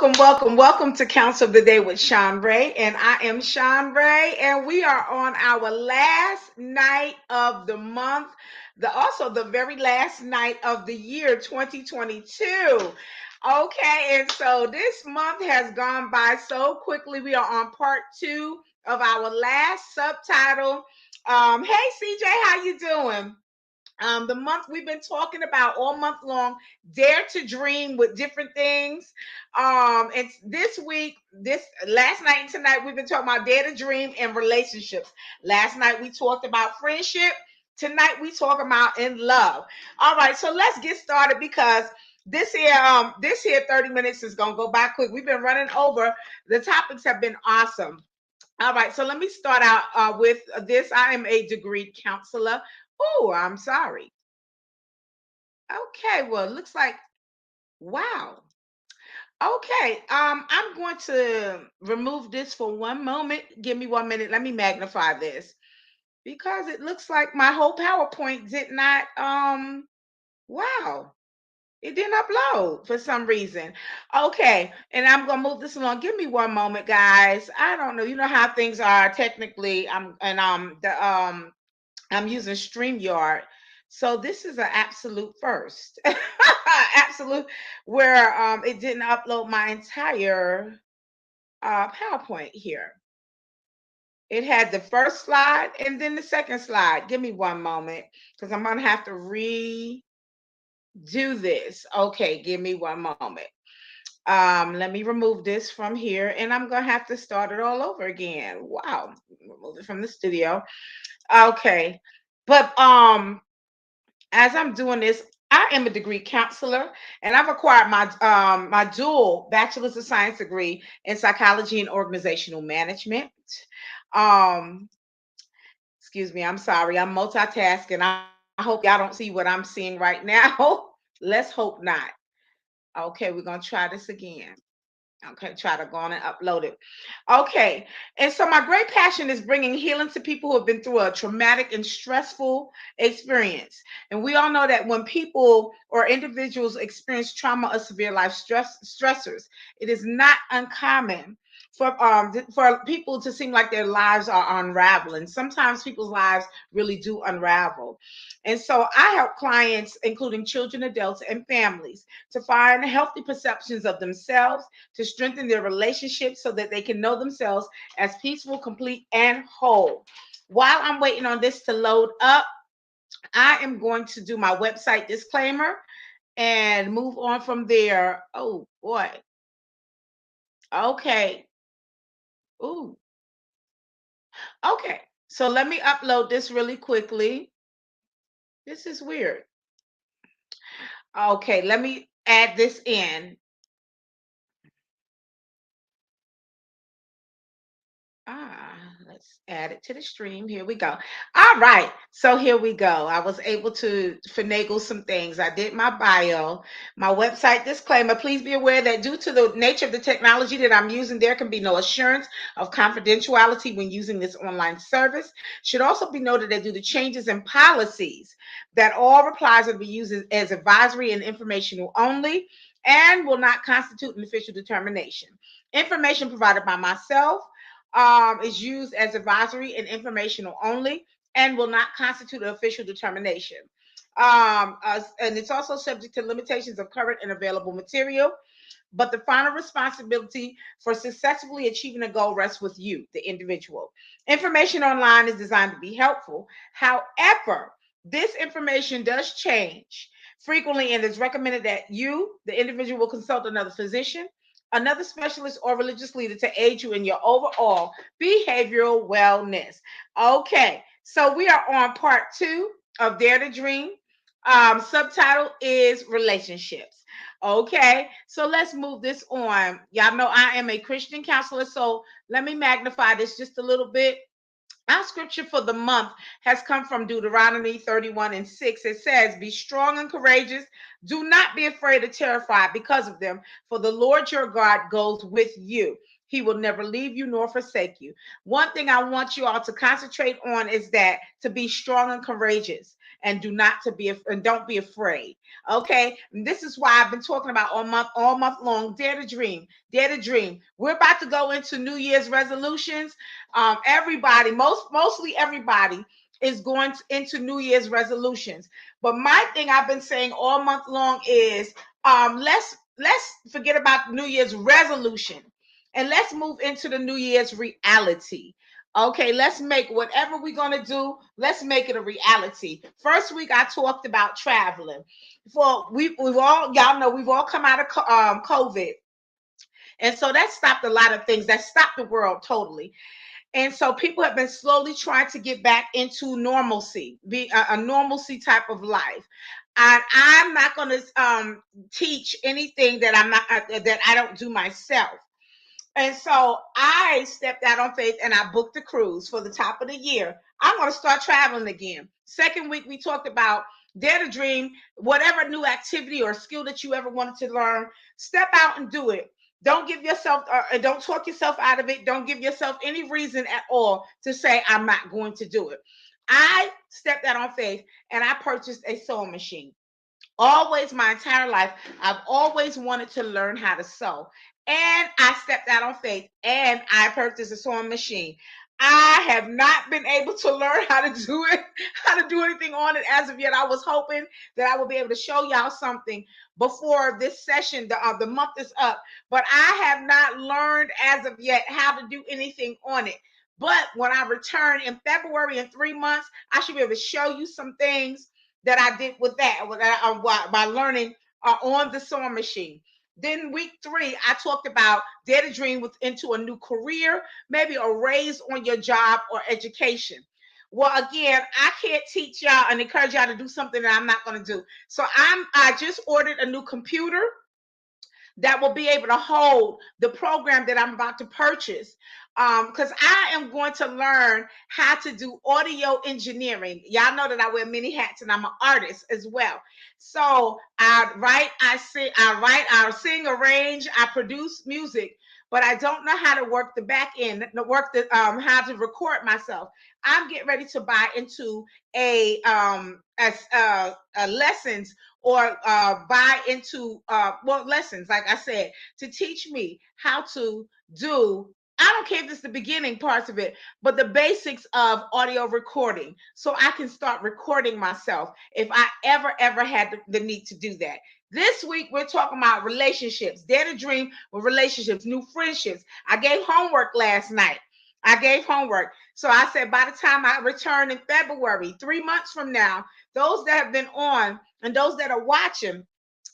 Welcome to Counsel of the Day with Shanrae. And I am Shanrae, and we are on our last night of the month, also the very last night of the year 2022. Okay, and so this month has gone by so quickly. We are on part two of our last subtitle. Hey CJ, how you doing? The month we've been talking about all month long, dare to dream with different things. And this week, this last night and tonight, we've been talking about dare to dream and relationships. Last night we talked about friendship. Tonight we talk about in love. All right, so let's get started because this here 30 minutes is gonna go by quick. We've been running over. The topics have been awesome. All right, so let me start out with this. I am a degree counselor. Oh, I'm sorry. Okay, well, it looks like wow. Okay, I'm going to remove this for one moment. Give me 1 minute. Let me magnify this because it looks like my whole PowerPoint did not. Wow, it didn't upload for some reason. Okay, and I'm gonna move this along. Give me 1 moment, guys. I don't know. You know how things are technically. I'm using StreamYard. So this is an absolute first. Absolute where it didn't upload my entire PowerPoint here. It had the first slide and then the second slide. Give me 1 moment because I'm gonna have to redo this. Okay, give me 1 moment. Let me remove this from here and I'm gonna have to start it all over again. Wow, remove it from the studio. Okay. But as I'm doing this, I am a degree counselor, and I've acquired my dual bachelor's of science degree in psychology and organizational management. Um, excuse me, I'm sorry, I'm multitasking. I hope y'all don't see what I'm seeing right now. Let's hope not. Okay, we're gonna try this again. Okay, try to go on and upload it. Okay, and so my great passion is bringing healing to people who have been through a traumatic and stressful experience. And we all know that when people or individuals experience trauma or severe life stressors, it is not uncommon for people to seem like their lives are unraveling. Sometimes people's lives really do unravel. And so I help clients, including children, adults, and families, to find healthy perceptions of themselves, to strengthen their relationships so that they can know themselves as peaceful, complete, and whole. While I'm waiting on this to load up, I am going to do my website disclaimer and move on from there. Oh boy. Okay. Ooh. Okay. So let me upload this really quickly. This is weird. Okay, let me add this in. Let's add it to the stream. Here we go. All right. So here we go. I was able to finagle some things. I did my bio, my website disclaimer. Please be aware that due to the nature of the technology that I'm using, there can be no assurance of confidentiality when using this online service. Should also be noted that due to changes in policies, that all replies will be used as advisory and informational only and will not constitute an official determination. Information provided by myself is used as advisory and informational only and will not constitute an official determination. And it's also subject to limitations of current and available material, but the final responsibility for successfully achieving a goal rests with you, the individual. Information online is designed to be helpful. However, this information does change frequently, and it's recommended that you, the individual, will consult another physician, another specialist, or religious leader to aid you in your overall behavioral wellness. Okay, so we are on part two of Dare to Dream. Subtitle is relationships. Okay, so let's move this on. Y'all know I am a Christian counselor, so let me magnify this just a little bit. Our scripture for the month has come from Deuteronomy 31:6. It says, "Be strong and courageous. Do not be afraid or terrified because of them, for the Lord your God goes with you." He will never leave you nor forsake you. One thing I want you all to concentrate on is that to be strong and courageous, and do not to be and don't be afraid. Okay, and this is why I've been talking about all month long. Dare to dream, dare to dream. We're about to go into New Year's resolutions. Everybody, mostly everybody is going into New Year's resolutions. But my thing I've been saying all month long is let's forget about New Year's resolution, and let's move into the New Year's reality. Okay, let's make whatever we're gonna do, let's make it a reality. First week I talked about traveling. For we've all, y'all know, we've all come out of COVID, and so that stopped a lot of things. That stopped the world totally. And so people have been slowly trying to get back into normalcy, be a normalcy type of life. And I'm not going to teach anything that I'm not that I don't do myself. And so I stepped out on faith and I booked a cruise for the top of the year. I'm going to start traveling again. Second week, we talked about dare to dream, whatever new activity or skill that you ever wanted to learn, step out and do it. Don't give yourself, don't talk yourself out of it. Don't give yourself any reason at all to say, I'm not going to do it. I stepped out on faith and I purchased a sewing machine. Always, my entire life, I've always wanted to learn how to sew. And I stepped out on faith and I purchased a sewing machine. I have not been able to learn how to do it, how to do anything on it as of yet. I was hoping that I will be able to show y'all something before this session, the month is up. But I have not learned as of yet how to do anything on it. But when I return in February in 3 months, I should be able to show you some things that I did with that by learning on the sewing machine. Then week 3, I talked about dare to dream into a new career, maybe a raise on your job or education. Well, again, I can't teach y'all and encourage y'all to do something that I'm not going to do. So I just ordered a new computer that will be able to hold the program that I'm about to purchase. Because I am going to learn how to do audio engineering. Y'all know that I wear many hats and I'm an artist as well. So I write, I sing, arrange, I produce music, but I don't know how to work the back end, how to record myself. I'm getting ready to buy into a lessons or buy into lessons, like I said, to teach me how to do, I don't care if it's the beginning parts of it, but the basics of audio recording, so I can start recording myself if I ever had the need to do that. This week, we're talking about relationships, dare to dream with relationships, new friendships. I gave homework last night. I gave homework. So I said, by the time I return in February, 3 months from now, those that have been on and those that are watching,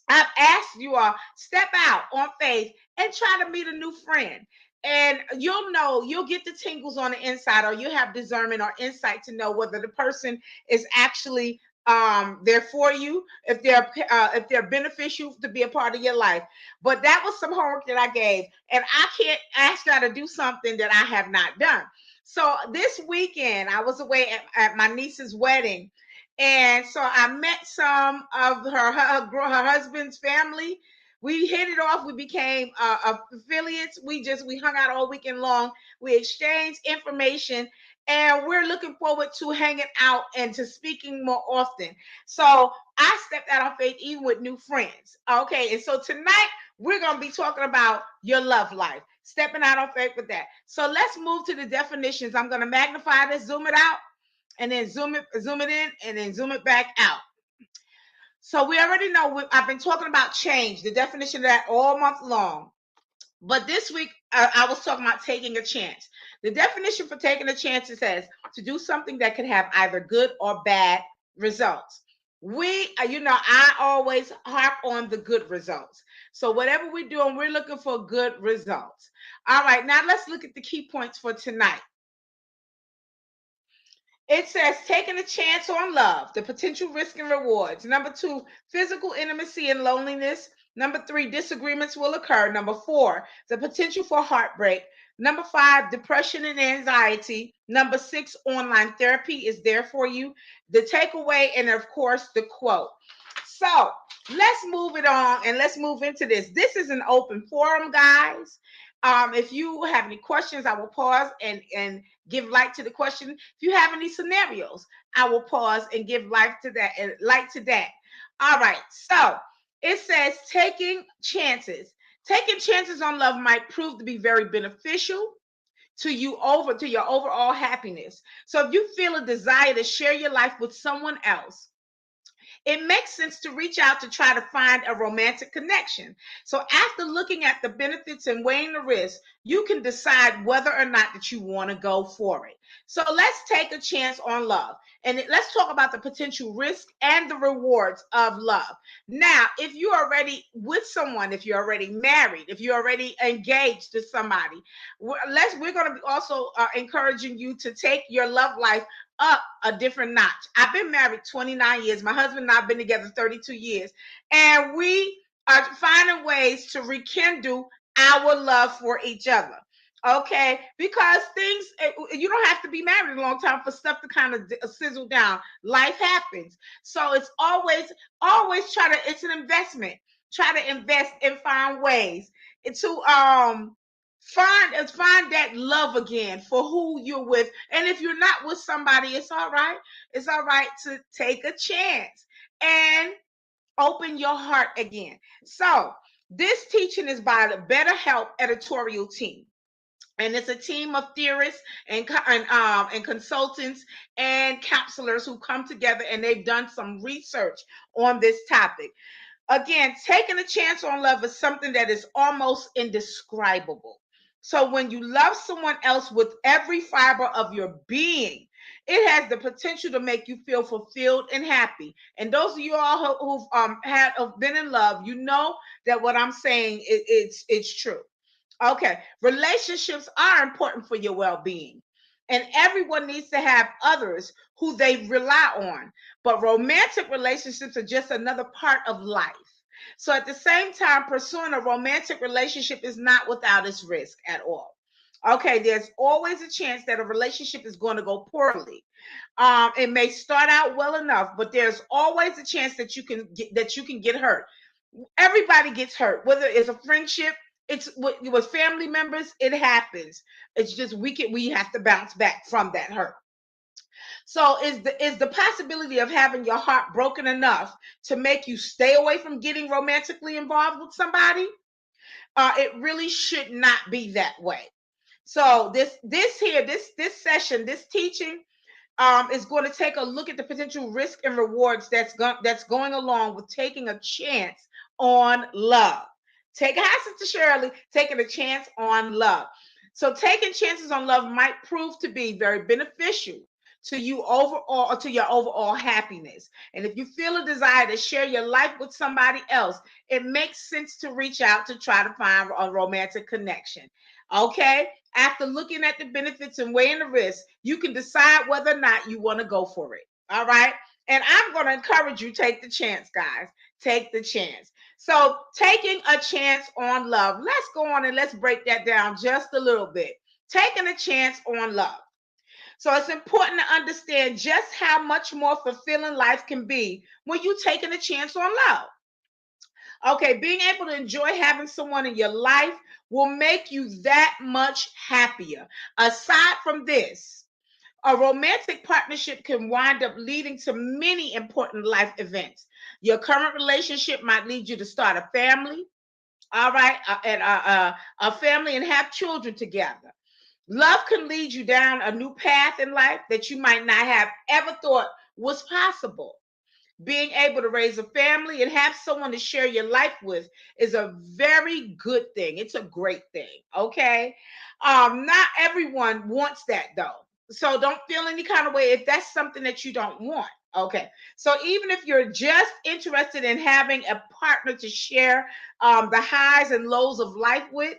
I've asked you all, step out on faith and try to meet a new friend. And you'll get the tingles on the inside, or you have discernment or insight to know whether the person is actually there for you, if they're beneficial to be a part of your life. But that was some homework that I gave, and I can't ask y'all to do something that I have not done. So this weekend I was away at my niece's wedding, and so I met some of her husband's family. We hit it off. We became affiliates. We hung out all weekend long. We exchanged information, and we're looking forward to hanging out and to speaking more often. So I stepped out on faith even with new friends. Okay, and so tonight we're going to be talking about your love life, stepping out on faith with that. So let's move to the definitions. I'm going to magnify this, zoom it out, and then zoom it in, and then zoom it back out. So we already know, I've been talking about change, the definition of that all month long. But this week, I was talking about taking a chance. The definition for taking a chance, it says to do something that could have either good or bad results. I always harp on the good results. So whatever we're doing, we're looking for good results. All right, now let's look at the key points for tonight. It says taking a chance on love, the potential risk and rewards. Number 2, physical intimacy and loneliness. Number 3, disagreements will occur. Number 4, the potential for heartbreak. Number 5, depression and anxiety. Number 6, online therapy is there for you. The takeaway, and of course, the quote. So let's move it on and let's move into this. This is an open forum, guys. If you have any questions, I will pause and give light to the question. If you have any scenarios, I will pause and give life to that and light to that. All right. So it says taking chances. Taking chances on love might prove to be very beneficial to your overall happiness. So if you feel a desire to share your life with someone else, it makes sense to reach out to try to find a romantic connection. So after looking at the benefits and weighing the risks, you can decide whether or not that you want to go for it. So let's take a chance on love. And let's talk about the potential risk and the rewards of love. Now, if you're already with someone, if you're already married, if you're already engaged to somebody, we're going to be also encouraging you to take your love life up a different notch. I've been married 29 years. My husband and I have been together 32 years. And we are finding ways to rekindle our love for each other. Okay, because things, you don't have to be married a long time for stuff to kind of sizzle down. Life happens. So it's always try to, it's an investment. Try to invest and find ways to find that love again for who you're with. And if you're not with somebody, it's all right. It's all right to take a chance and open your heart again. So this teaching is by the BetterHelp editorial team. And it's a team of theorists and consultants and counselors who come together, and they've done some research on this topic. Again, taking a chance on love is something that is almost indescribable. So when you love someone else with every fiber of your being, it has the potential to make you feel fulfilled and happy. And those of you all who've been in love, you know that what I'm saying it's true. Okay, relationships are important for your well-being, and everyone needs to have others who they rely on. But romantic relationships are just another part of life. So at the same time, pursuing a romantic relationship is not without its risk at all. Okay, there's always a chance that a relationship is going to go poorly. It may start out well enough, but there's always a chance that you can get hurt. Everybody gets hurt, whether it's a friendship, it's with family members, it happens. It's just we have to bounce back from that hurt. So is the possibility of having your heart broken enough to make you stay away from getting romantically involved with somebody? It really should not be that way. So this session, this teaching is going to take a look at the potential risk and rewards that's going along with taking a chance on love. Take a Sister Shirley, taking a chance on love. So taking chances on love might prove to be very beneficial to you overall or to your overall happiness. And if you feel a desire to share your life with somebody else, it makes sense to reach out to try to find a romantic connection. Okay? After looking at the benefits and weighing the risks, you can decide whether or not you want to go for it. All right? And I'm going to encourage you, take the chance, guys. Take the chance. So, taking a chance on love. Let's go on and let's break that down just a little bit. Taking a chance on love. So it's important to understand just how much more fulfilling life can be when you're taking a chance on love. Okay, being able to enjoy having someone in your life will make you that much happier. Aside from this, a romantic partnership can wind up leading to many important life events. Your current relationship might lead you to start a family, all right, a family and have children together. Love can lead you down a new path in life that you might not have ever thought was possible. Being able to raise a family and have someone to share your life with is a very good thing. It's a great thing. Okay. Not everyone wants that though. So don't feel any kind of way if that's something that you don't want. Okay. So even if you're just interested in having a partner to share the highs and lows of life with,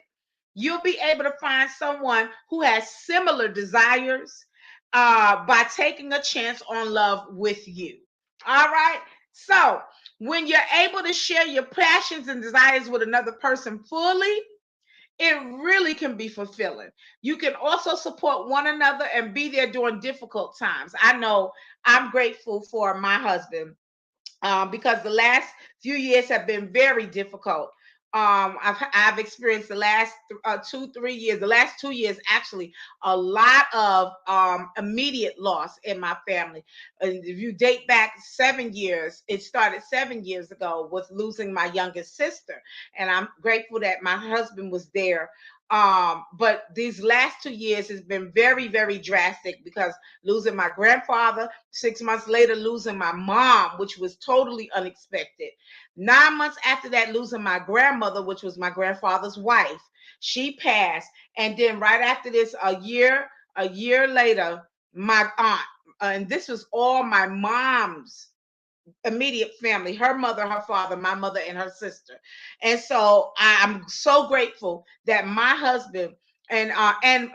you'll be able to find someone who has similar desires by taking a chance on love with you. All right. So when you're able to share your passions and desires with another person fully, it really can be fulfilling. You can also support one another and be there during difficult times. I know I'm grateful for my husband because the last few years have been very difficult. I've experienced the last 2 3 years, the last 2 years actually, a lot of immediate loss in my family. And if you date back 7 years, it started 7 years ago with losing my youngest sister, and I'm grateful that my husband was there. But these last 2 years has been very, very drastic because losing my grandfather, 6 months later losing my mom, which was totally unexpected. 9 months after that, losing my grandmother, which was my grandfather's wife. She passed. And then right after this, a year later, my aunt, and this was all my mom's immediate family, her mother, her father, my mother, and her sister. And so I'm so grateful that my husband and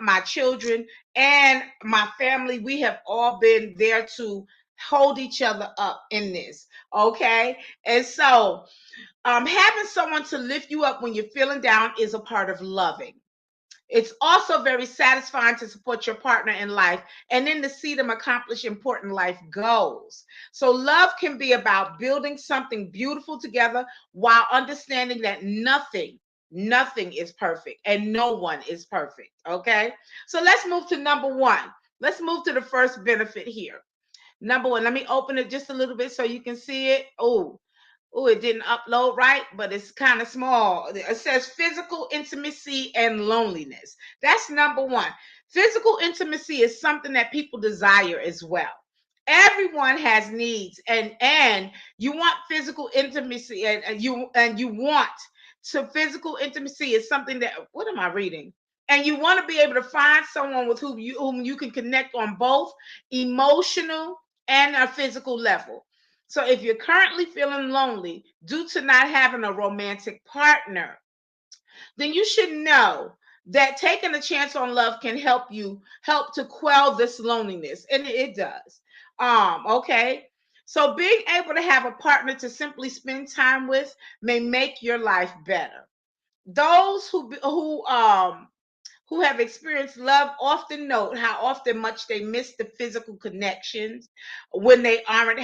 my children and my family, we have all been there to hold each other up in this. Okay. And so having someone to lift you up when you're feeling down is a part of loving. It's also very satisfying to support your partner in life and then to see them accomplish important life goals. So, love can be about building something beautiful together while understanding that nothing is perfect and no one is perfect. Okay. So, let's move to number one. Let's move to the first benefit here. Number one, let me open it just a little bit so you can see it. Oh, it didn't upload right, but it's kind of small. It says physical intimacy and loneliness. That's number one. Physical intimacy is something that people desire as well. Everyone has needs, and you want physical intimacy, and you want to physical intimacy is something that, what am I reading? And you want to be able to find someone with whom you can connect on both emotional and a physical level. So if you're currently feeling lonely due to not having a romantic partner, then you should know that taking a chance on love can help to quell this loneliness, and it does. Okay. So being able to have a partner to simply spend time with may make your life better. Those who have experienced love often note how often much they miss the physical connections when they aren't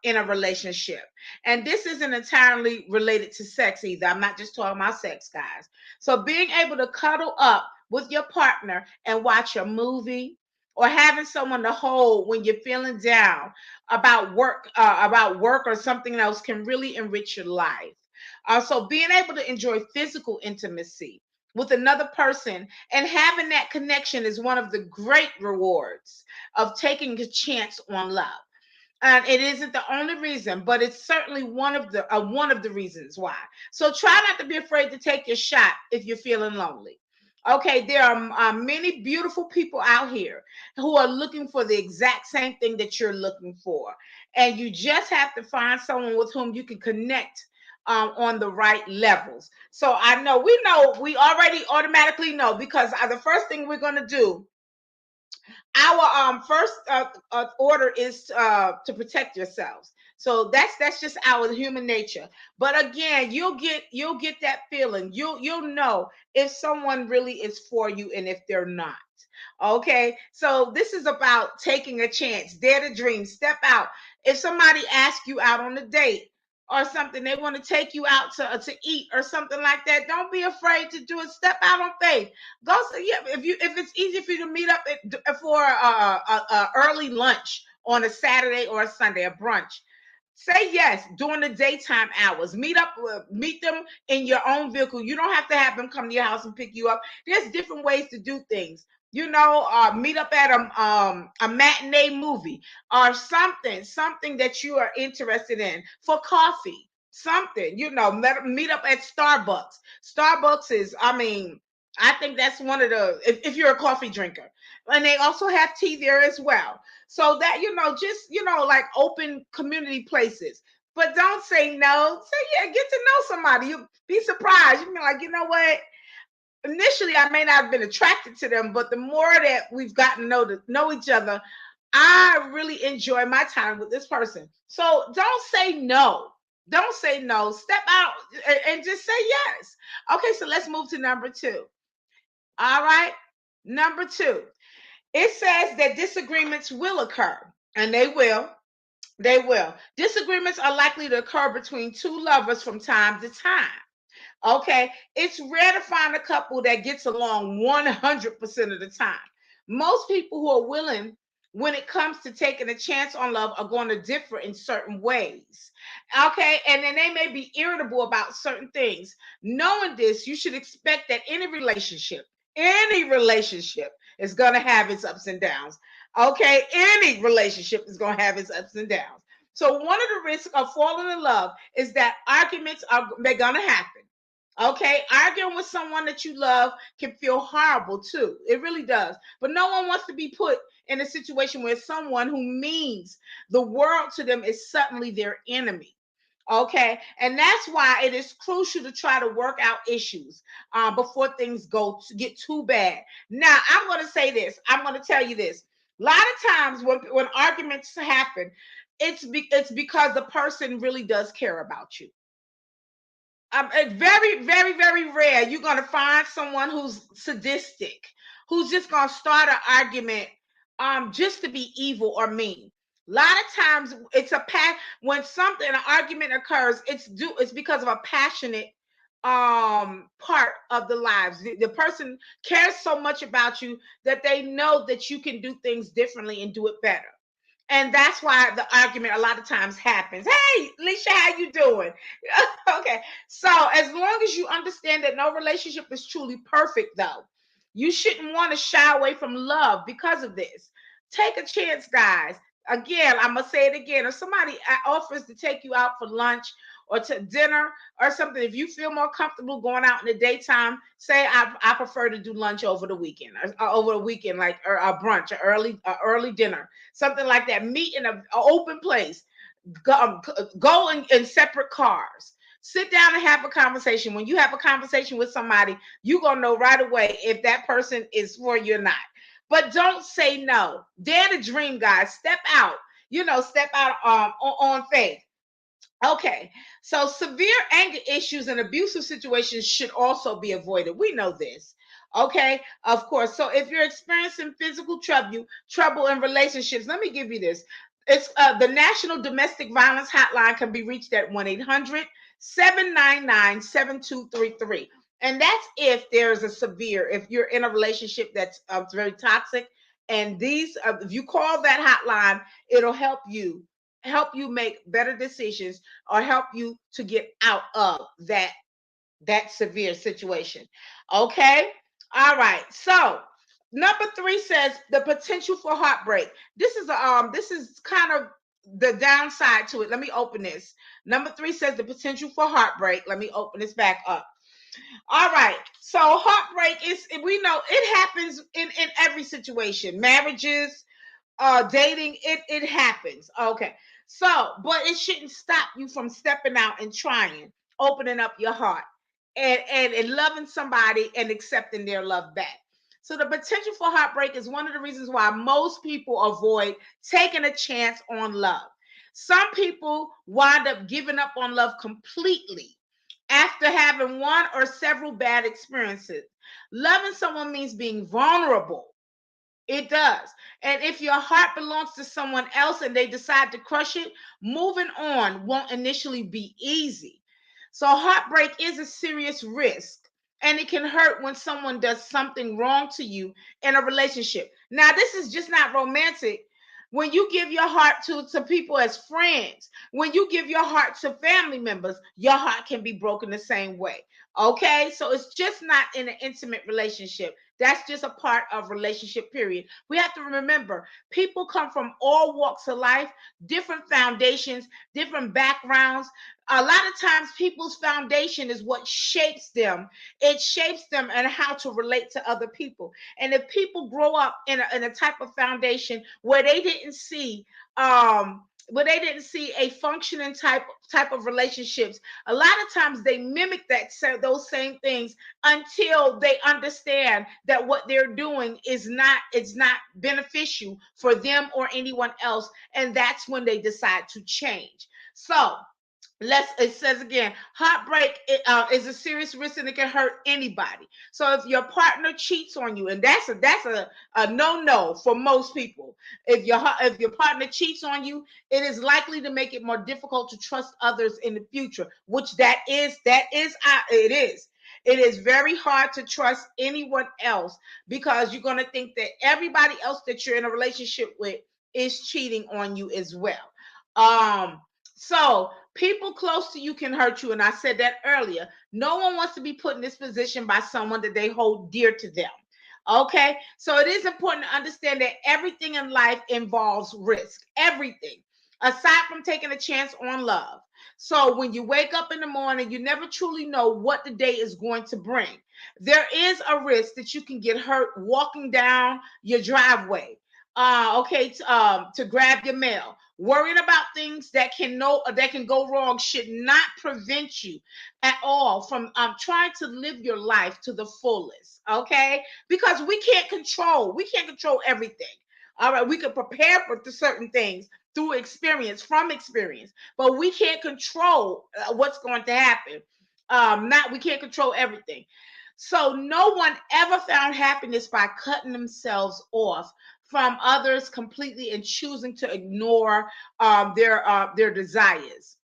in a relationship. And this isn't entirely related to sex either. I'm not just talking about sex, guys. So being able to cuddle up with your partner and watch a movie, or having someone to hold when you're feeling down about work or something else can really enrich your life. So being able to enjoy physical intimacy with another person and having that connection is one of the great rewards of taking a chance on love. And it isn't the only reason, but it's certainly one of the reasons why. So try not to be afraid to take your shot if you're feeling lonely. Okay, there are many beautiful people out here who are looking for the exact same thing that you're looking for, and you just have to find someone with whom you can connect on the right levels. So we already automatically know, because the first thing we're going to do, our first order is to protect yourselves. So that's just our human nature. But again, you'll get that feeling. You'll know if someone really is for you and if they're not. Okay, so this is about taking a chance, dare to dream, step out. If somebody asks you out on a date or something, they want to take you out to eat or something like that, don't be afraid to do it. Step out on faith. Go say, yeah, if it's easy for you to meet up for a early lunch on a Saturday or a Sunday, a brunch, say yes during the daytime hours. Meet them in your own vehicle. You don't have to have them come to your house and pick you up. There's different ways to do things. Meet up at a matinee movie or something that you are interested in, for coffee. Something, meet up at Starbucks. Starbucks is, I think that's one of the, if you're a coffee drinker, and they also have tea there as well. So that, just, like open community places. But don't say no. Say, yeah, get to know somebody. You'll be surprised. You'll be like, you know what? Initially, I may not have been attracted to them, but the more that we've gotten to know each other, I really enjoy my time with this person. So don't say no. Don't say no. Step out and just say yes. Okay, so let's move to number two. All right. Number two, it says that disagreements will occur, and they will. They will. Disagreements are likely to occur between two lovers from time to time. Okay, it's rare to find a couple that gets along 100% of the time. Most people who are willing, when it comes to taking a chance on love, are going to differ in certain ways. Okay, and then they may be irritable about certain things. Knowing this, you should expect that any relationship is going to have its ups and downs. Okay, any relationship is going to have its ups and downs. So one of the risks of falling in love is that arguments are they're going to happen. Okay, arguing with someone that you love can feel horrible too. It really does. But no one wants to be put in a situation where someone who means the world to them is suddenly their enemy. Okay, and that's why it is crucial to try to work out issues before things get too bad. Now, I'm going to say this. I'm going to tell you this. A lot of times when arguments happen, it's because the person really does care about you. It's very, very, very rare you're going to find someone who's sadistic, who's just going to start an argument just to be evil or mean. A lot of times it's when something an argument occurs, it's because of a passionate part of the lives. The person cares so much about you that they know that you can do things differently and do it better, and that's why the argument a lot of times happens. Hey, Alicia, how you doing? Okay, so as long as you understand that no relationship is truly perfect, though, you shouldn't want to shy away from love because of this. Take a chance, guys. Again, I'm gonna say it again. If somebody offers to take you out for lunch or to dinner or something, if you feel more comfortable going out in the daytime, say I prefer to do lunch over the weekend, or over the weekend, like or a brunch, early dinner, something like that. Meet in an open place. Go in separate cars. Sit down and have a conversation. When you have a conversation with somebody, you're gonna know right away if that person is for you or not. But don't say no. Dare to dream, guys. Step out. Step out on faith. Okay, so severe anger issues and abusive situations should also be avoided. We know this. Okay, of course. So if you're experiencing physical trouble in relationships, let me give you this. It's the National Domestic Violence Hotline can be reached at 1-800-799-7233. And that's if you're in a relationship that's very toxic. And if you call that hotline, it'll help you make better decisions or help you to get out of that severe situation. Okay? All right. So, number 3 says the potential for heartbreak. This is kind of the downside to it. Let me open this. Number 3 says the potential for heartbreak. Let me open this back up. All right. So heartbreak we know it happens in every situation. Marriages, dating, it happens. Okay. So, but it shouldn't stop you from stepping out and trying, opening up your heart and loving somebody and accepting their love back. So the potential for heartbreak is one of the reasons why most people avoid taking a chance on love. Some people wind up giving up on love completely after having one or several bad experiences. Loving someone means being vulnerable. It does. And if your heart belongs to someone else and they decide to crush it, moving on won't initially be easy. So, heartbreak is a serious risk, and it can hurt when someone does something wrong to you in a relationship. Now, this is just not romantic. When you give your heart to people as friends, when you give your heart to family members, your heart can be broken the same way. Okay, so it's just not in an intimate relationship. That's just a part of relationship, period. We have to remember people come from all walks of life, different foundations, different backgrounds. A lot of times people's foundation is what shapes them. It shapes them and how to relate to other people. And if people grow up in a type of foundation where they didn't see a functioning type of relationships, a lot of times they mimic those same things until they understand that what they're doing it's not beneficial for them or anyone else, and that's when they decide to change. So It says again, heartbreak is a serious risk and it can hurt anybody. So if your partner cheats on you, and that's a no for most people. If your partner cheats on you, it is likely to make it more difficult to trust others in the future, which it is. It is very hard to trust anyone else because you're going to think that everybody else that you're in a relationship with is cheating on you as well. Um, so people close to you can hurt you. And I said that earlier. No one wants to be put in this position by someone that they hold dear to them. Okay. So it is important to understand that everything in life involves risk. Everything. Aside from taking a chance on love. So when you wake up in the morning, you never truly know what the day is going to bring. There is a risk that you can get hurt walking down your driveway. To grab your mail. Worrying about things that can go wrong should not prevent you at all from trying to live your life to the fullest. Okay, because we can't control everything. All right, we can prepare for certain things through experience, from experience, but we can't control what's going to happen. Not We can't control everything. So no one ever found happiness by cutting themselves off from others completely and choosing to ignore their desires.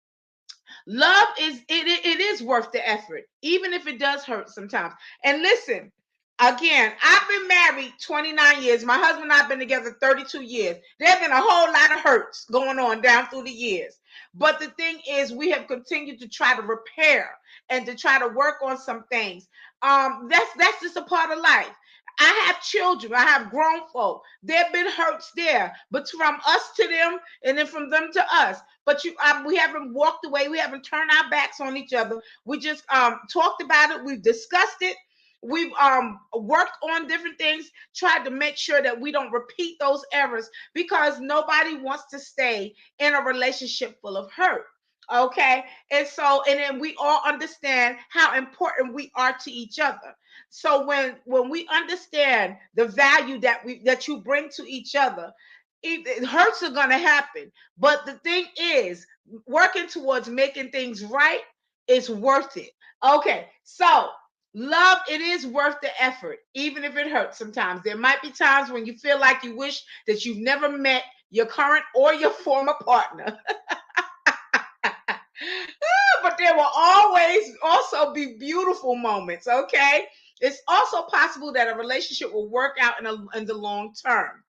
Love it is worth the effort, even if it does hurt sometimes. And listen, again, I've been married 29 years. My husband and I've been together 32 years. There's been a whole lot of hurts going on down through the years. But the thing is, we have continued to try to repair and to try to work on some things. That's just a part of life. I have children. I have grown folk. There have been hurts there, but from us to them, and then from them to us. But we haven't walked away. We haven't turned our backs on each other. We just talked about it. We've discussed it. We've worked on different things, tried to make sure that we don't repeat those errors because nobody wants to stay in a relationship full of hurt. Okay. And then we all understand how important we are to each other. So when we understand the value that you bring to each other, hurts are going to happen. But the thing is, working towards making things right is worth it. Okay, so love, it is worth the effort, even if it hurts sometimes. There might be times when you feel like you wish that you've never met your current or your former partner. But there will always also be beautiful moments, okay? It's also possible that a relationship will work out in the long term.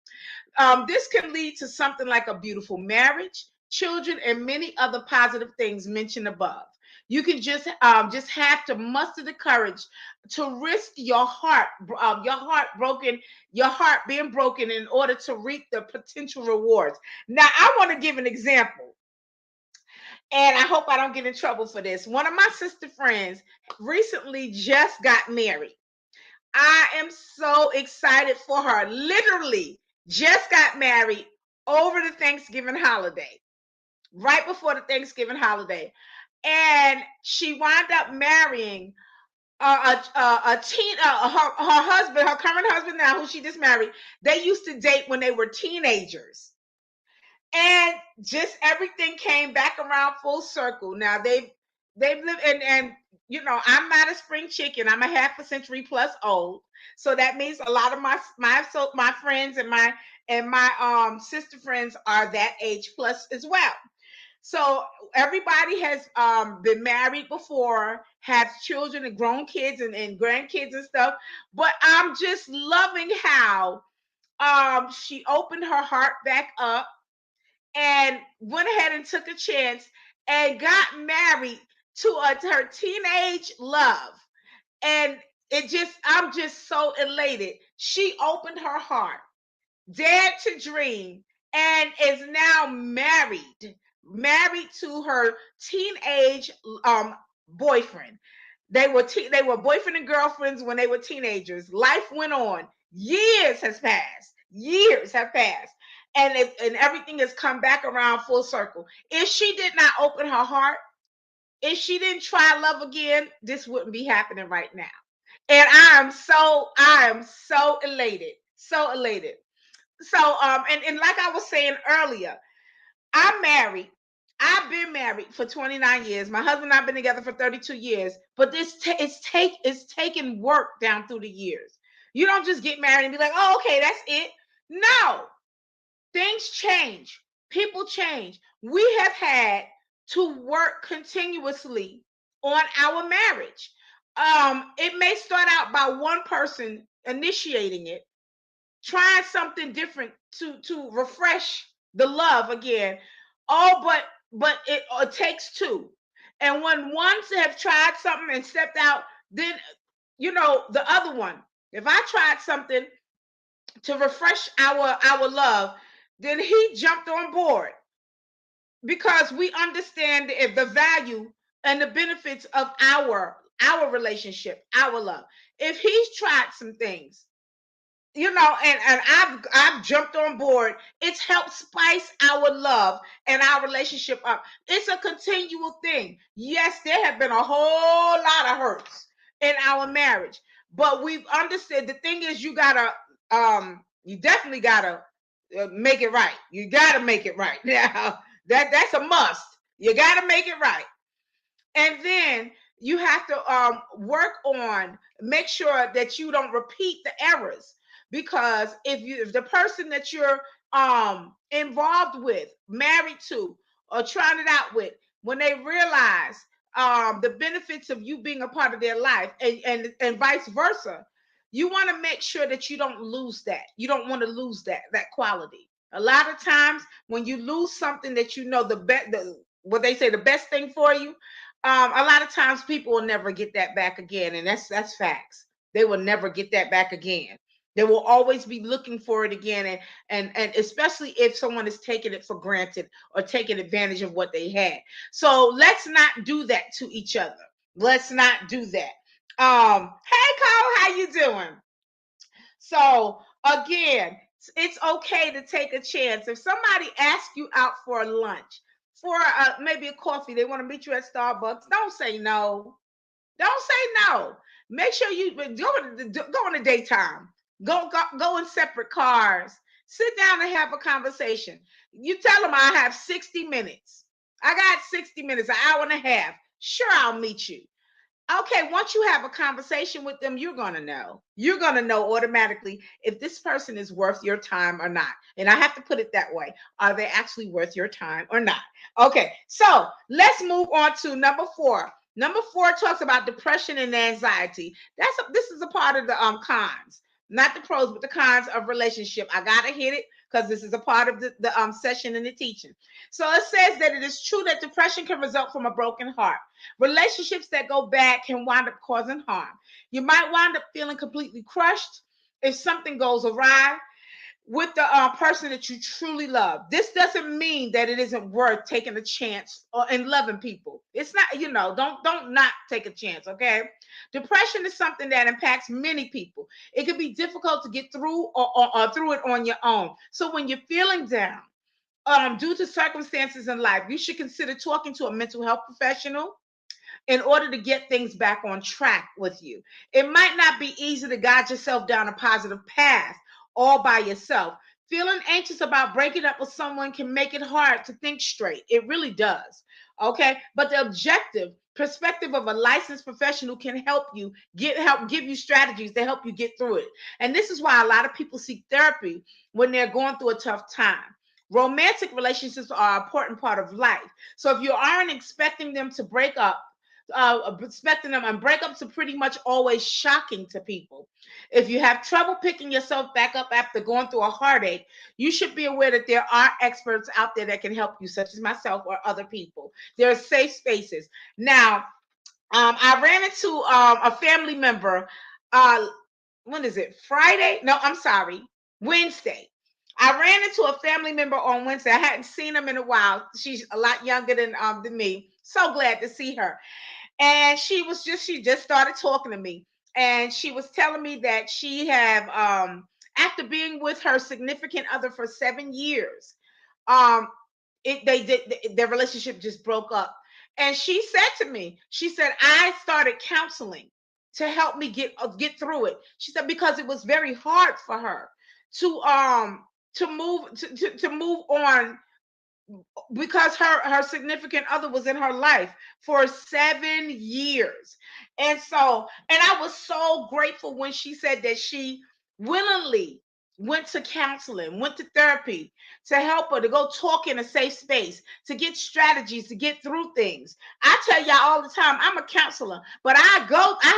This can lead to something like a beautiful marriage, children, and many other positive things mentioned above. You can just have to muster the courage to risk your heart being broken in order to reap the potential rewards. Now, I want to give an example, and I hope I don't get in trouble for this. One of my sister friends recently just got married. I am so excited for her. Literally, just got married over the Thanksgiving holiday, right before the Thanksgiving holiday. And she wound up marrying her husband, her current husband now, who she just married. They used to date when they were teenagers. And just everything came back around full circle. Now they've lived, and I'm not a spring chicken. I'm a half a century plus old. So that means a lot of my friends and my sister friends are that age plus as well. So everybody has been married before, has children and grown kids and grandkids and stuff. But I'm just loving how she opened her heart back up and went ahead and took a chance and got married to her teenage love. And I'm just so elated. She opened her heart, dared to dream, and is now married to her teenage boyfriend. They were boyfriend and girlfriends when they were teenagers. Life went on. Years has passed. Years have passed. And everything has come back around full circle. If she did not open her heart, if she didn't try love again, this wouldn't be happening right now. And I am so elated. So elated. So and like I was saying earlier, I'm married. I've been married for 29 years. My husband and I've been together for 32 years. But it's taken work down through the years. You don't just get married and be like, oh, okay, that's it. No, things change. People change. We have had to work continuously on our marriage. It may start out by one person initiating it, trying something different to refresh the love again. Oh, but it takes two. And when ones have tried something and stepped out, then the other one. If I tried something to refresh our love, then he jumped on board because we understand the value and the benefits of our relationship, our love. If he's tried some things, and I've jumped on board. It's helped spice our love and our relationship up. It's a continual thing. Yes, there have been a whole lot of hurts in our marriage, but we've understood. The thing is, you definitely gotta make it right. You gotta make it right. Now that's a must. You gotta make it right, and then you have to work on make sure that you don't repeat the errors, because if the person that you're involved with, married to, or trying it out with, when they realize the benefits of you being a part of their life, and vice versa, you want to make sure that you don't lose that. You don't want to lose that quality. A lot of times when you lose something that what they say, the best thing for you, a lot of times people will never get that back again, and that's facts. They will never get that back again. They will always be looking for it again, and especially if someone is taking it for granted or taking advantage of what they had. So let's not do that to each other. Let's not do that. Hey Cole, how you doing? So again, it's okay to take a chance. If somebody asks you out for lunch, for maybe a coffee, they want to meet you at Starbucks, don't say no. Don't say no. Make sure you go in the daytime. Go in separate cars. Sit down and have a conversation. You tell them I have 60 minutes. I got 60 minutes, an hour and a half. Sure, I'll meet you. Okay, once you have a conversation with them, you're going to know. You're going to know automatically if this person is worth your time or not. And I have to put it that way. Are they actually worth your time or not? Okay, so let's move on to number 4. Number 4 talks about depression and anxiety. This is a part of the cons, not the pros, but the cons of relationship. I gotta hit it because this is a part of the session and the teaching. So it says that it is true that depression can result from a broken heart. Relationships that go bad can wind up causing harm. You might wind up feeling completely crushed if something goes awry with the person that you truly love. This doesn't mean that it isn't worth taking a chance and loving people. It's not, don't not take a chance, okay? Depression is something that impacts many people. It can be difficult to get through or through it on your own. So when you're feeling down, due to circumstances in life, you should consider talking to a mental health professional in order to get things back on track with you. It might not be easy to guide yourself down a positive path all by yourself. Feeling anxious about breaking up with someone can make it hard to think straight. It really does. Okay. But the objective perspective of a licensed professional can help give you strategies to help you get through it. And this is why a lot of people seek therapy when they're going through a tough time. Romantic relationships are an important part of life. So if you aren't expecting them to break up, expecting them, and breakups are pretty much always shocking to people. If you have trouble picking yourself back up after going through a heartache, you should be aware that there are experts out there that can help you, such as myself or other people. There are safe spaces. Now, I ran into a family member. When is it? Friday? No, I'm sorry, Wednesday. I ran into a family member on Wednesday. I hadn't seen him in a while. She's a lot younger than me. So glad to see her. And she just started talking to me, and she was telling me that she have after being with her significant other for 7 years, um their relationship just broke up. And she said to me, she said, I started counseling to help me get through it. She said because it was very hard for her to move on because her significant other was in her life for 7 years. And I was so grateful when she said that she willingly went to counseling, went to therapy to help her to go talk in a safe space, to get strategies to get through things. I tell y'all all the time, I'm a counselor, but I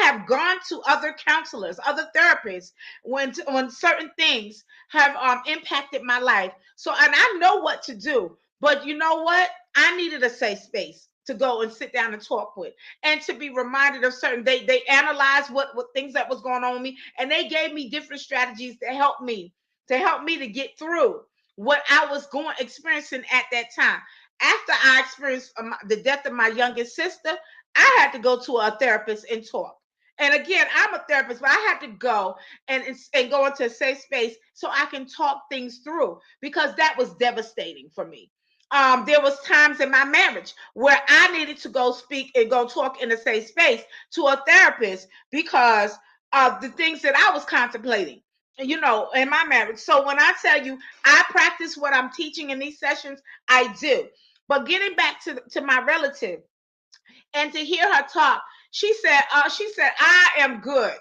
have gone to other counselors, other therapists when certain things have impacted my life. So, and I know what to do. But you know what? I needed a safe space to go and sit down and talk with, and to be reminded of certain. They analyzed what things that was going on with me, and they gave me different strategies to help me to get through what I was going experiencing at that time. After I experienced the death of my youngest sister, I had to go to a therapist and talk. And again, I'm a therapist, but I had to go and go into a safe space so I can talk things through, because that was devastating for me. There was times in my marriage where I needed to go speak and go talk in a safe space to a therapist because of the things that I was contemplating, in my marriage. So when I tell you I practice what I'm teaching in these sessions, I do. But getting back to my relative and to hear her talk, she said, I am good.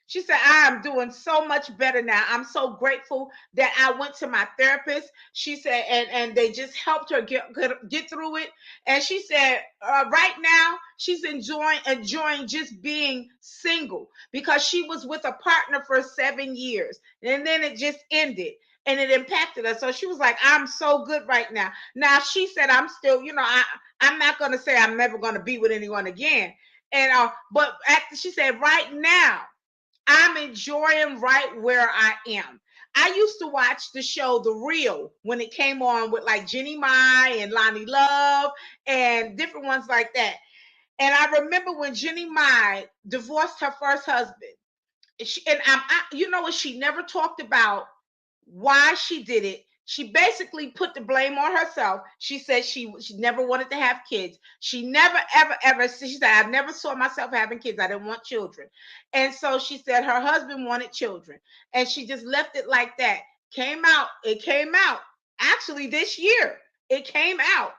She said, I am doing so much better now. I'm so grateful that I went to my therapist. She said, and they just helped her get through it. And she said, right now, she's enjoying just being single, because she was with a partner for 7 years. And then it just ended. And it impacted her. So she was like, I'm so good right now. Now, she said, I'm still, I'm not going to say I'm never going to be with anyone again. But she said, right now, I'm enjoying right where I am. I used to watch the show The Real when it came on with like Jenny Mai and Lonnie Love and different ones like that. And I remember when Jenny Mai divorced her first husband. You know what? She never talked about why she did it. She basically put the blame on herself. She said she never wanted to have kids. She never ever she said, I never saw myself having kids. I didn't want children. And so she said her husband wanted children. And she just left it like that. It came out actually this year. It came out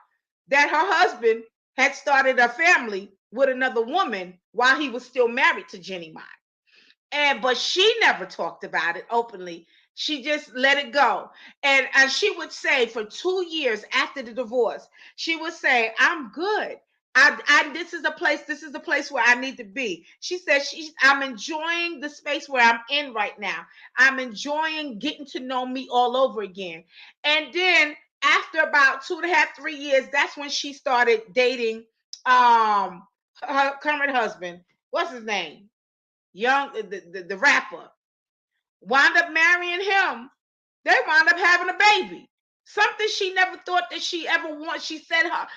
that her husband had started a family with another woman while he was still married to Jenny Mai. But she never talked about it openly. She just let it go. And she would say for 2 years after the divorce, she would say, I'm good. This is the place where I need to be. She said I'm enjoying the space where I'm in right now. I'm enjoying getting to know me all over again. And then after about 2.5, 3 years, that's when she started dating her current husband. What's his name? Young, the rapper, wound up marrying him. They wound up having a baby. Something she never thought that she ever wanted.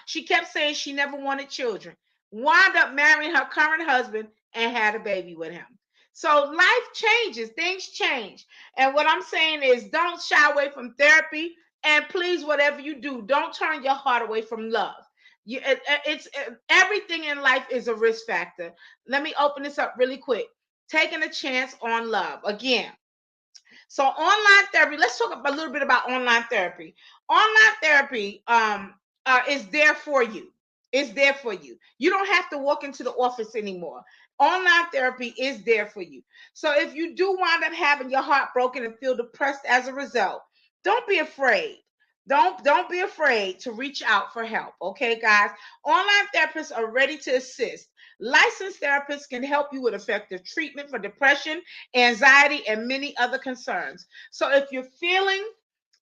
She kept saying she never wanted children. Wound up marrying her current husband and had a baby with him. So life changes, things change. And what I'm saying is, don't shy away from therapy. And please, whatever you do, don't turn your heart away from love. It's everything in life is a risk factor. Let me open this up really quick. Taking a chance on love again. So online therapy, let's talk a little bit about online therapy. Online therapy is there for you. It's there for you. You don't have to walk into the office anymore. Online therapy is there for you. So if you do wind up having your heart broken and feel depressed as a result, don't be afraid. Don't be afraid to reach out for help. Okay, guys. Online therapists are ready to assist. Licensed therapists can help you with effective treatment for depression, anxiety, and many other concerns. So if you're feeling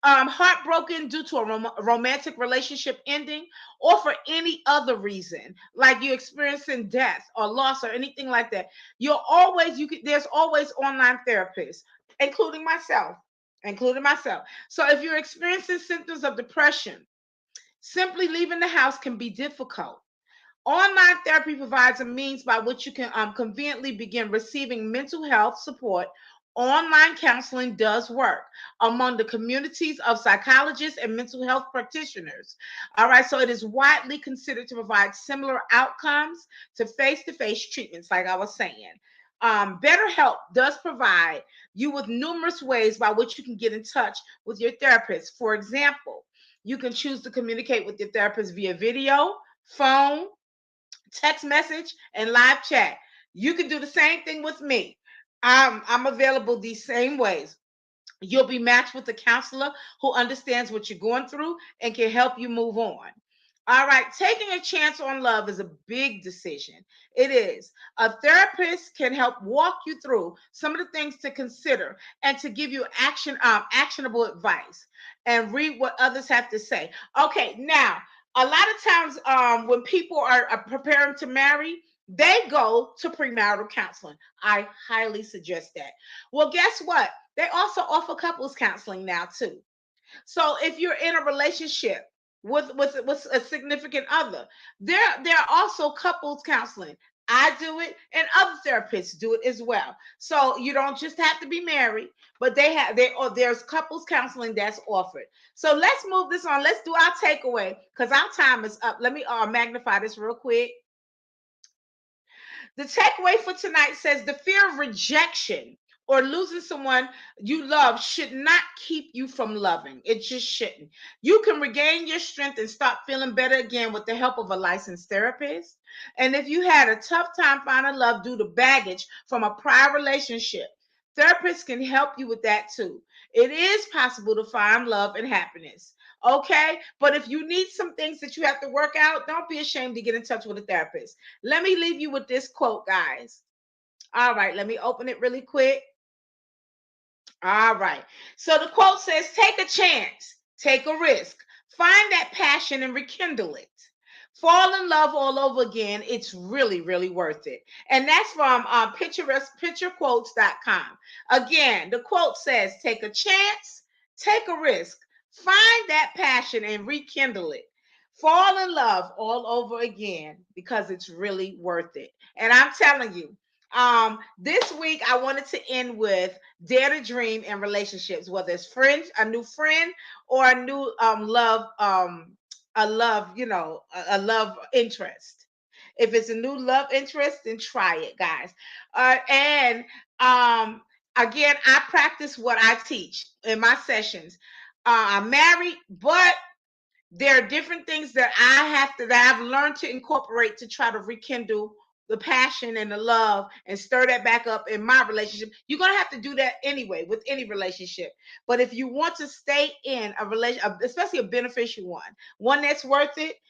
heartbroken due to a romantic relationship ending, or for any other reason, like you experiencing death or loss or anything like that, there's always online therapists, including myself, including myself. So if you're experiencing symptoms of depression, simply leaving the house can be difficult. Online therapy provides a means by which you can conveniently begin receiving mental health support. Online counseling does work among the communities of psychologists and mental health practitioners. All right, so it is widely considered to provide similar outcomes to face treatments, like I was saying. BetterHelp does provide you with numerous ways by which you can get in touch with your therapist. For example, You can choose to communicate with your therapist via video, phone, text message, and live chat. You can do the same thing with me. I'm available these same ways. You'll be matched with a counselor who understands what you're going through and can help you move on. All right, taking a chance on love is a big decision. It is. A therapist can help walk you through some of the things to consider and to give you actionable advice and read what others have to say. Okay, now a lot of times when people are preparing to marry, they go to premarital counseling. I highly suggest that. Well, guess what? They also offer couples counseling now too. So if you're in a relationship with a significant other, there are also couples counseling. I do it, and other therapists do it as well. So you don't just have to be married, but there's couples counseling that's offered. So let's move this on. Let's do our takeaway because our time is up. Let me magnify this real quick. The takeaway for tonight says the fear of rejection or losing someone you love should not keep you from loving. It just shouldn't. You can regain your strength and start feeling better again with the help of a licensed therapist. And if you had a tough time finding love due to baggage from a prior relationship, therapists can help you with that too. It is possible to find love and happiness. Okay, but if you need some things that you have to work out, don't be ashamed to get in touch with a therapist. Let me leave you with this quote, guys. All right, let me open it really quick. All right. So the quote says, take a chance, take a risk, find that passion and rekindle it. Fall in love all over again. It's really, really worth it. And that's from picturequotes.com. Again, the quote says, take a chance, take a risk, find that passion and rekindle it. Fall in love all over again because it's really worth it. And I'm telling you, this week I wanted to end with dare to dream in relationships, whether it's friends, a new friend, or a new love, a love, a love interest. If it's a new love interest, then try it, guys. And again, I practice what I teach in my sessions. I'm married, but there are different things that I've learned to incorporate to try to rekindle the passion and the love and stir that back up in my relationship. You're going to have to do that anyway with any relationship. But if you want to stay in a relationship, especially a beneficial one that's worth it,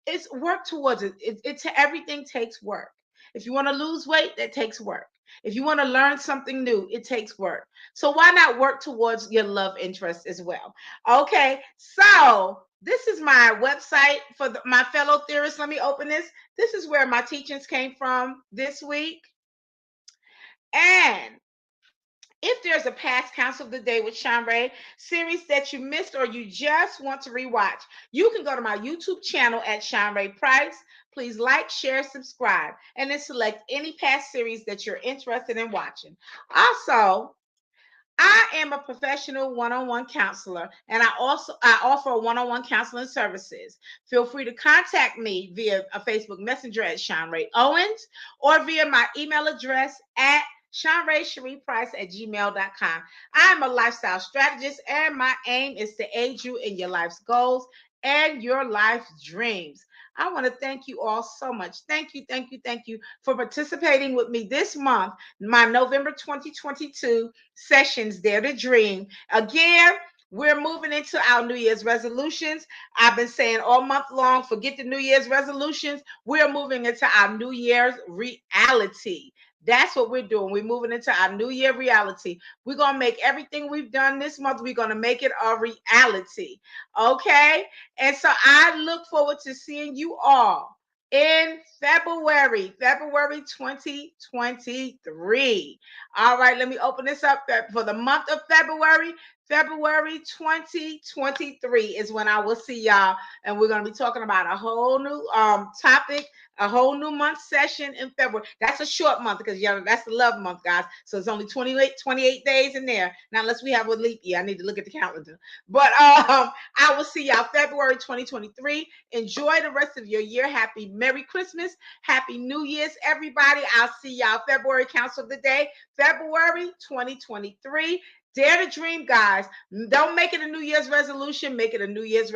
it's work towards it. It's everything takes work. If you want to lose weight, that takes work. If you want to learn something new, it takes work. So why not work towards your love interest as well? Okay, so this is my website for my fellow theorists. Let me open this. This is where my teachings came from this week. And if there's a past Counsel of the Day with Shanrae series that you missed or you just want to rewatch, you can go to my YouTube channel at Shanrae Price. Please like, share, subscribe, and then select any past series that you're interested in watching. Also, I am a professional one-on-one counselor, and I offer one-on-one counseling services. Feel free to contact me via a Facebook Messenger at Shanrae Owens or via my email address at ShanraeCheriePrice@gmail.com. I am a lifestyle strategist, and my aim is to aid you in your life's goals and your life's dreams. I want to thank you all so much. Thank you, thank you, thank you for participating with me this month, my November 2022 sessions, Dare to Dream. Again, we're moving into our New Year's resolutions. I've been saying all month long, forget the New Year's resolutions. We're moving into our New Year's reality. That's what we're doing. We're moving into our New Year reality. We're going to make everything we've done this month, we're going to make it a reality. Okay? And so I look forward to seeing you all in February 2023. All right, let me open this up for the month of February. February 2023 is when I will see y'all, and we're going to be talking about a whole new topic, a whole new month session in February. That's a short month because that's the love month, guys. So it's only 28 days in there. Now, unless we have a leap year, I need to look at the calendar. But I will see y'all February 2023. Enjoy the rest of your year. Happy Merry Christmas. Happy New Year's, everybody. I'll see y'all February Counsel of the Day, February 2023. Dare to dream, guys. Don't make it a New Year's resolution. Make it a New Year's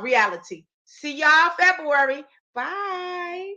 reality. See y'all February. Bye.